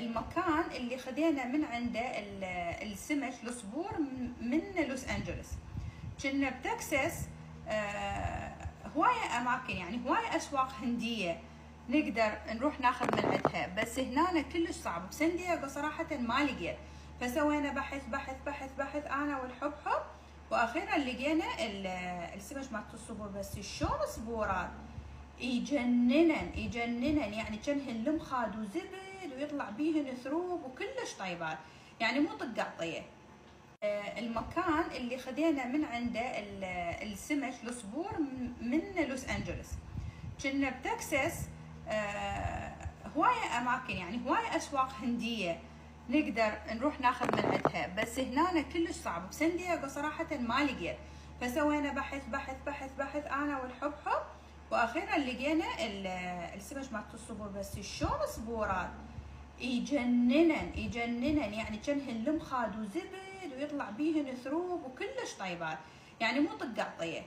المكان اللي خذينا من عنده السمك الصبور من لوس أنجلوس. كنا بتكساس هواية أماكن، يعني هواية أسواق هندية نقدر نروح ناخذ من عندها، بس هنا كلش صعب. بسان دييغو صراحة ما لقيت، فسوينا بحث بحث بحث بحث أنا والحبحب، وأخيرا لقينا السمك مالت الصبور. بس شلون صبورات يجننن يجننن، يعني كانهن لمخاد وزبد ويطلع بيهن ثروب وكلش طيبات، يعني مو طق قطيه. المكان اللي خذينا من عنده السمك الصبور من لوس أنجلوس. كنا بتكساس هواية أماكن، يعني هواية أسواق هندية نقدر نروح ناخذ من عندها، بس هنا كلش صعب. بسان دييغو صراحة ما لقيت، فسوينا بحث بحث بحث بحث أنا والحبحب، وأخيرا لقينا السمك مالت الصبور. بس شلون صبورات يجننن يجننن، يعني كانهن لمخاد وزبد ويطلع بيهن ثروب وكلش طيبات، يعني مو طق قطيه.